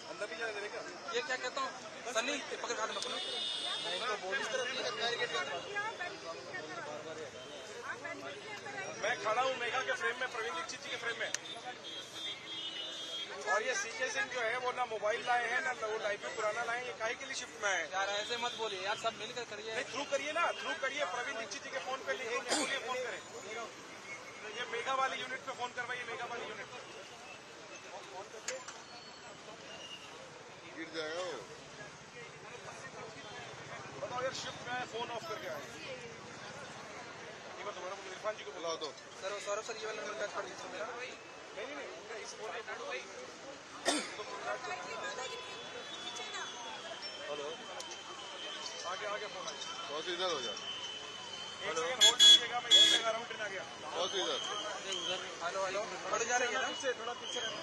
अंदर भी जाने देगा। ये क्या कहता हूँ सन्नी पकड़ हाथ में अपना मैं खड़ा हूँ मेघा के फ्रेम में, प्रवीण दीक्षित जी के फ्रेम में। और ये सीके सिंह जो है वो ना मोबाइल लाए हैं ना वो लाइव पुराना लाए हैं। ये काहे के लिए शिफ्ट में है यार? ऐसे मत बोलिए यार, सब मिलकर करिए। नहीं थ्रू करिए ना, थ्रू करिए। प्रवीण दीक्षित जी के फोन पे लिखेंगे, बोलिए फोन करें। ये मेघा वाली यूनिट पे फोन करवाइए, मेघा वाली यूनिट पे गिर जाएगा वो। बताओ यार, शिफ्ट में है, फोन ऑफ करके आए। एक बार दोबारा इरफान जी को बुला दो सर। सौरभ सर ये वाला नंबर टच कर दीजिए मेरा। नहीं इस फोन हेलो, आगे आगे फोन आए। बहुत इधर हो जा। एक सेकंड होल्ड कीजिएगा, मैं इधर आ रहा हूँ, ट्रेन आ गया। बहुत इधर उधर। हेलो हेलो, ऑडियो जा रही है ना? थोड़ा पीछे रहना।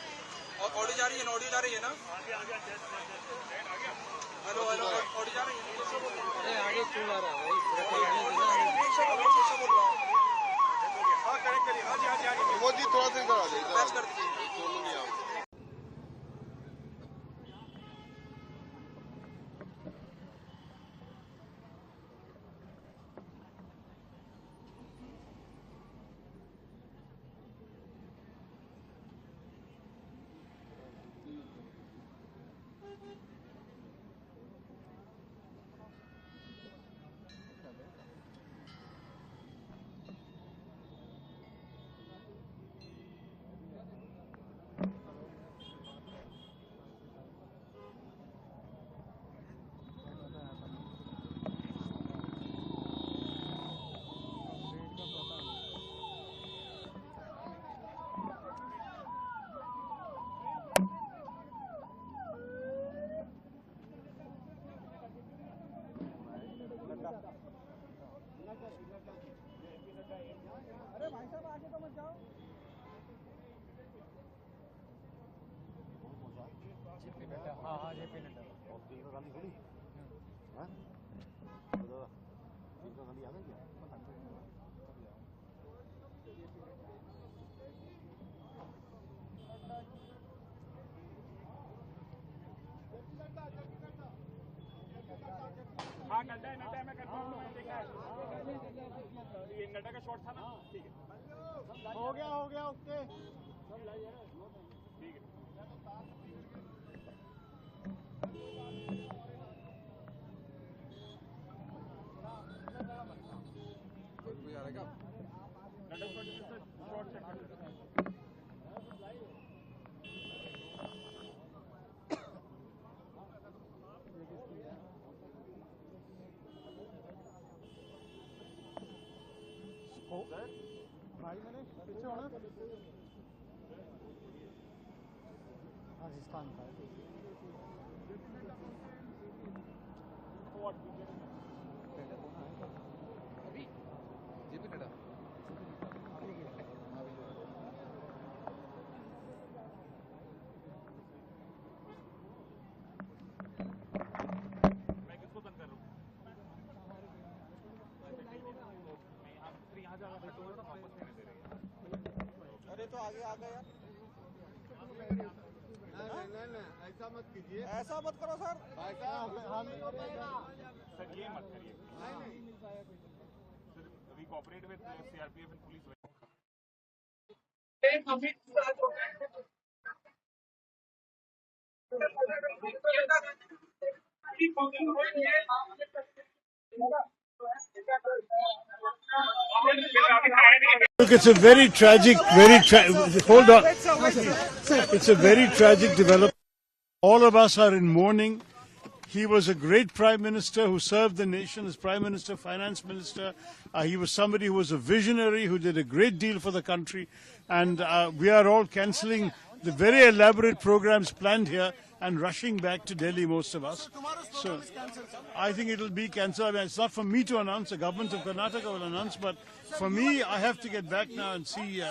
और ऑडियो जा रही है ना? ऑडियो जा रही है ना? आगे आगे ट्रेन आ गया। हेलो हेलो, ऑडियो जा रही है? अरे आगे क्यों आ रहा है भाई? हाँ करेक्ट करिए। हाँ जी हाँ जी हाँ जी। वो जी थोड़ा सा इधर आ जाए, इधर टच कर दीजिए। दोनों नहीं आओ। अरे भाई साहब आगे तो मत जाओ। जेपी नड्डा। हाँ हाँ जेपी नड्डा। गाली थोड़ी हाँ गाली आ गई क्या? हाँ नड्डा है, मैं कंफर्म हूँ, मैंने देखा है। ये नड्डा का शॉट था ना? ठीक है, हो गया ओके। ठीक है। कोई आ रहा है क्या? नड्डा शॉट चेक कर लेते हैं। भाई मैंने पीछे होना राजस्थान का अभी जेपी नड्डा मैं किसको बंद कर रहा हूँ? यहाँ जा रहा तो वापस नहीं दे रही। अरे तो आगे आ गया यार। नहीं ऐसा मत कीजिए, ऐसा मत करो सर। सर ये मत करिए। We cooperate with CRPF and police. Look, it's a very tragic, hold on. It's a very tragic development. All of us are in mourning. He was a great prime minister who served the nation as prime minister, finance minister. He was somebody who was a visionary, who did a great deal for the country. And we are all cancelling the very elaborate programs planned here and rushing back to Delhi, most of us. So I think it will be cancelled. I mean, it's not for me to announce. The government of Karnataka will announce. But for me, I have to get back now and see the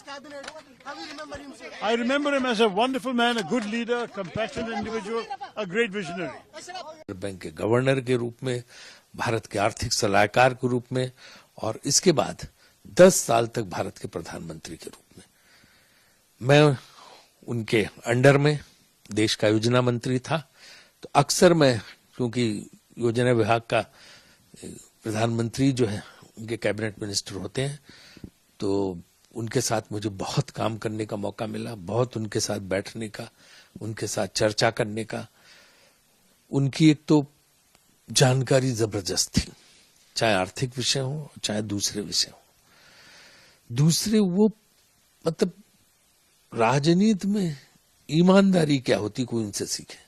cabinet. How do you remember him, sir? I remember him as a wonderful man, a good leader, a compassionate individual, a great visionary. Bank के governor के रूप में, भारत के आर्थिक सलाहकार के रूप में, और इसके बाद 10 साल तक भारत के प्रधानमंत्री के रूप में मैं उनके अंडर में देश का योजना मंत्री था। तो अक्सर मैं, क्योंकि योजना विभाग का प्रधानमंत्री जो है उनके कैबिनेट मिनिस्टर होते हैं, तो उनके साथ मुझे बहुत काम करने का मौका मिला, बहुत उनके साथ बैठने का, उनके साथ चर्चा करने का। उनकी एक तो जानकारी जबरदस्त थी, चाहे आर्थिक विषय हो चाहे दूसरे विषय हो। दूसरे वो मतलब राजनीति में ईमानदारी क्या होती, कोई उनसे सीखे।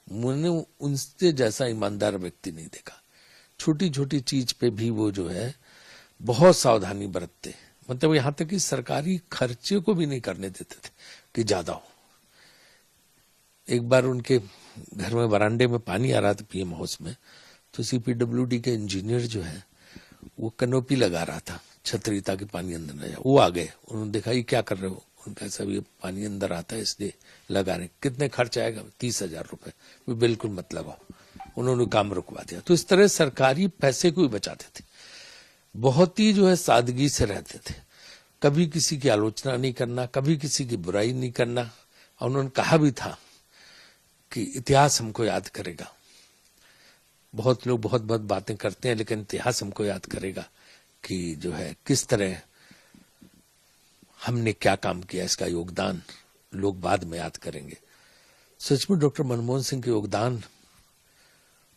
मैंने उनसे जैसा ईमानदार व्यक्ति नहीं देखा। छोटी छोटी चीज पे भी वो जो है बहुत सावधानी बरतते, मतलब यहां तक कि सरकारी खर्चे को भी नहीं करने देते थे कि ज्यादा हो। एक बार उनके घर में बरामदे में पानी आ रहा था पीएम हाउस में, तो सीपीडब्ल्यूडी के इंजीनियर जो है वो कैनोपी लगा रहा था, छतरी, ताकि पानी अंदर न जाए। वो आ गए, उन्होंने देखा ये क्या कर रहे हो, उनका सब ये पानी अंदर आता है इसलिए लगा रहे। कितने खर्च आएगा? 30,000 रुपए। वो बिल्कुल मत लगाओ, उन्होंने काम रुकवा दिया। तो इस तरह सरकारी पैसे को ही बचाते थे, बहुत ही जो है सादगी से रहते थे, कभी किसी की आलोचना नहीं करना, कभी किसी की बुराई नहीं करना। और उन्होंने कहा भी था कि इतिहास हमको याद करेगा। बहुत लोग बहुत बहुत बातें करते हैं, लेकिन इतिहास हमको याद करेगा कि जो है किस तरह हमने क्या काम किया, इसका योगदान लोग बाद में याद करेंगे। सच में डॉक्टर मनमोहन सिंह के योगदान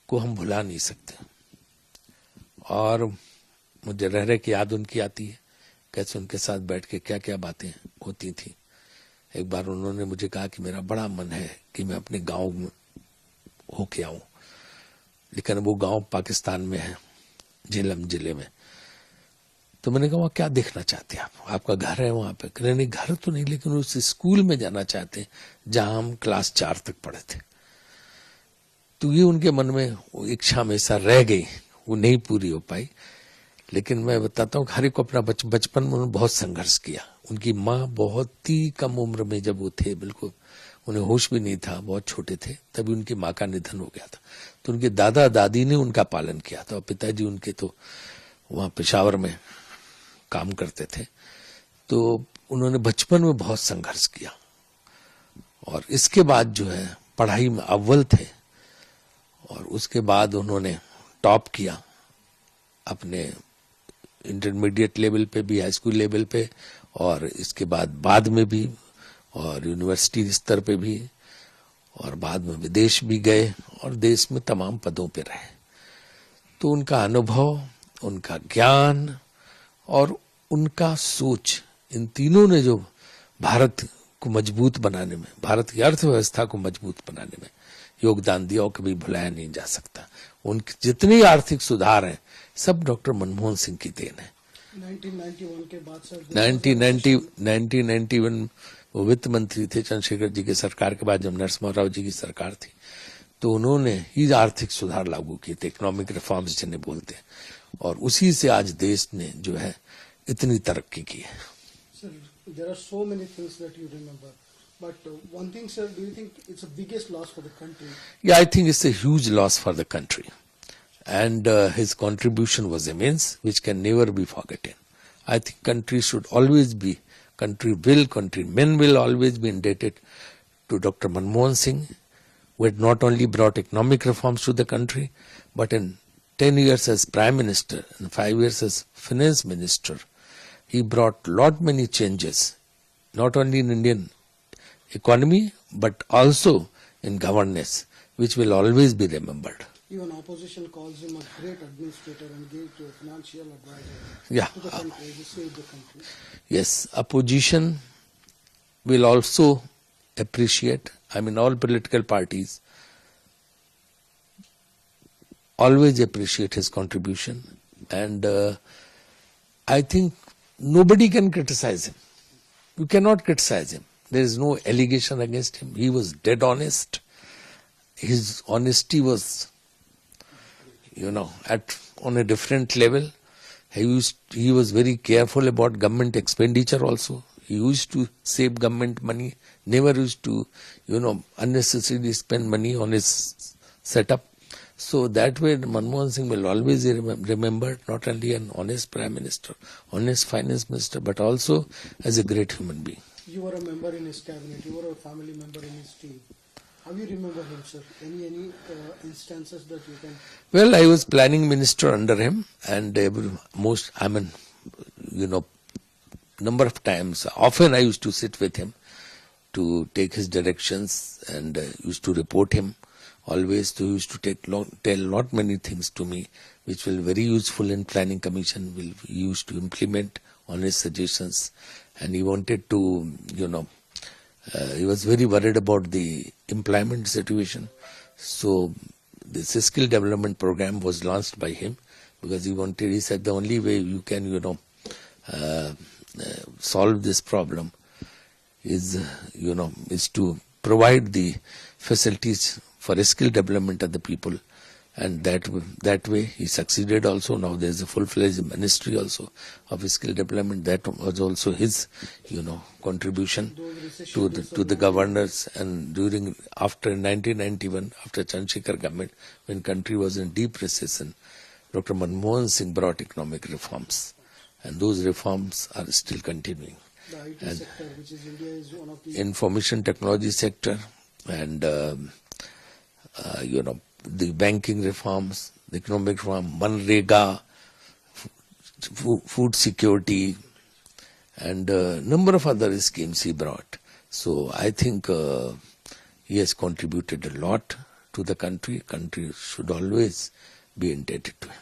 को हम भुला नहीं सकते। और मुझे रह रह की याद उनकी आती है, कैसे उनके साथ बैठ के क्या क्या बातें होती थी। एक बार उन्होंने मुझे कहा कि मेरा बड़ा मन है कि मैं अपने गांव में होके आऊं, लेकिन वो गांव पाकिस्तान में है, झेलम जिले में। तो मैंने कहा वहां क्या देखना चाहते हैं आप, आपका घर है वहां पे? कहने नहीं, घर तो नहीं, लेकिन उस स्कूल में जाना चाहते हैं जहां हम क्लास 4 तक पढ़े थे। तो ये उनके मन में वो इच्छा हमेशा रह गई, वो नहीं पूरी हो पाई। लेकिन मैं बताता हूँ, हर एक को अपना बचपन में उन्होंने बहुत संघर्ष किया। उनकी माँ बहुत ही कम उम्र में, जब वो थे बिल्कुल उन्हें होश भी नहीं था, बहुत छोटे थे, तभी उनकी माँ का निधन हो गया था। तो उनके दादा दादी ने उनका पालन किया था, और पिताजी उनके तो वहां पेशावर में काम करते थे। तो उन्होंने बचपन में बहुत संघर्ष किया, और इसके बाद जो है पढ़ाई में अव्वल थे, और उसके बाद उन्होंने टॉप किया अपने इंटरमीडिएट लेवल पे भी, हाई स्कूल लेवल पे, और इसके बाद में भी, और यूनिवर्सिटी स्तर पे भी, और बाद में विदेश भी गए, और देश में तमाम पदों पे रहे। तो उनका अनुभव, उनका ज्ञान और उनका सोच, इन तीनों ने जो भारत को मजबूत बनाने में, भारत की अर्थव्यवस्था को मजबूत बनाने में योगदान दिया, और कभी भुलाया नहीं जा सकता। उनके जितने आर्थिक सुधार हैं सब डॉक्टर मनमोहन सिंह की देन है। 1991 के बाद सर 1991 वो वित्त मंत्री थे चंद्रशेखर जी की सरकार के बाद, जब नरसिम्हा राव जी की सरकार थी, तो उन्होंने ही आर्थिक सुधार लागू किए थे, इकोनॉमिक रिफॉर्म्स जिन्हें बोलते हैं, और उसी से आज देश ने जो है इतनी तरक्की की है। Sir, there are so many things that you remember, but one thing, sir, do you think it's the biggest loss for the country? Yeah, I think it's a huge loss for the country, and his contribution was immense, which can never be forgotten. I think countrymen will always be indebted to Dr. Manmohan Singh, who had not only brought economic reforms to the country, but in 10 years as Prime Minister and 5 years as Finance Minister, he brought many changes, not only in Indian economy, but also in governance, which will always be remembered. Even opposition calls him a great administrator and gave to a financial advisor Yeah. to the country, he saved the country. Yes, opposition will also appreciate, all political parties always appreciate his contribution, and I think nobody can criticize him. You cannot criticize him. There is no allegation against him. He was dead honest. His honesty was, on a different level. He was very careful about government expenditure also. He used to save government money, never used to, unnecessarily spend money on his setup. So that way Manmohan Singh will always be remembered not only an honest Prime Minister, honest Finance Minister, but also as a great human being. You were a member in his cabinet, you were a family member in his team. How do you remember him, sir? Any instances that you can... Well, I was planning minister under him, and number of times, often I used to sit with him to take his directions and used to report him. Always he used to tell not many things to me, which were very useful in planning commission. He used to implement on his suggestions, and he wanted to, he was very worried about the employment situation. So this skill development program was launched by him because he said the only way you can, solve this problem is to provide the facilities for skill development of the people, and that way he succeeded also. Now there is a full-fledged ministry also of skill development. That was also his, contribution to the governors. And after 1991, after Chandrasekhar government, when country was in deep recession, Dr. Manmohan Singh brought economic reforms, and those reforms are still continuing. The IT sector, which is India, is one of the... Information technology sector, and the banking reforms, the economic reform, Manrega, food security, and a number of other schemes he brought. So I think he has contributed a lot to the country. Country should always be indebted to him.